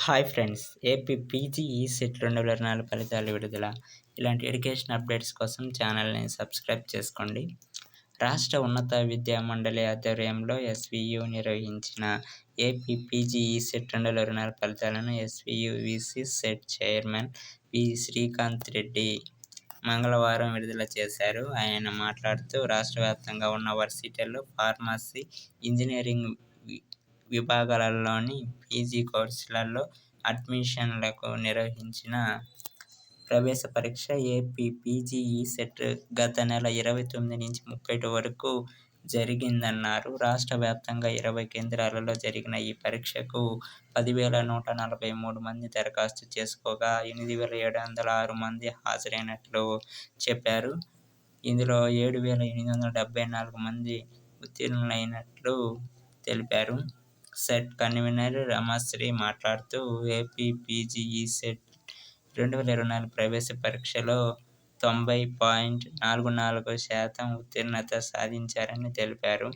Hi friends! AP PG ECET 2024 ఫలితాలు విడుదల. ఇలాంటి ఎడ్యుకేషన్ అప్డేట్స్ కోసం ఛానల్‌ని సబ్స్క్రైబ్ చేసుకోండి. రాష్ట్ర ఉన్నత విద్యా మండలి ఆధ్వర్యంలో ఎస్‌వీయు నిర్వహించిన ఏపీ పీజీ ఈసెట్ 2024 ఫలితాలను ఎస్‌వీయు వీసీ సెట్ చైర్మన్ వి. శ్రీకాంత్ రెడ్డి మంగళవారం విడుదల చేశారు. ఆయన మాట్లాడుతూ, రాష్ట్ర వ్యాప్తంగా ఉన్న వర్సిటీల్లో ఫార్మసీ, ఇంజనీరింగ్ విభాగాలలోని పీజీ కోర్సులలో అడ్మిషన్లకు నిర్వహించిన ప్రవేశ పరీక్ష ఏపీ పీజీ ఈసెట్ గత నెల 29 నుంచి 30 వరకు జరిగిందన్నారు. రాష్ట్ర వ్యాప్తంగా 20 కేంద్రాలలో జరిగిన ఈ పరీక్షకు 10,143 మంది దరఖాస్తు చేసుకోగా 8,706 మంది హాజరైనట్లు చెప్పారు. ఇందులో 7,874 మంది ఉత్తీర్ణులైనట్లు తెలిపారు. సెట్ కన్వీనర్ రమాశ్రీ మాట్లాడుతూ, ఏపీ పీజీ ఈసెట్ 2024 ప్రవేశ పరీక్షలో 90.44% ఉత్తీర్ణత సాధించారని తెలిపారు.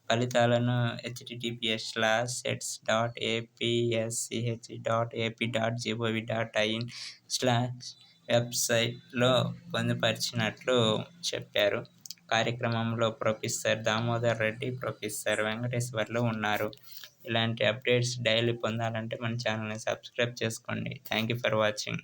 ఫలితాలను https://epsch.ap.gov.in/ వెబ్సైట్లో పొందుపరిచినట్లు చెప్పారు. కార్యక్రమంలో ప్రొఫెసర్ దామోదర్ రెడ్డి, ప్రొఫెసర్ వెంకటేశ్వర్లు ఉన్నారు. ఇలాంటి అప్డేట్స్ డైలీ పొందాలంటే మన ఛానల్ని సబ్స్క్రైబ్ చేసుకోండి. Thank you for watching.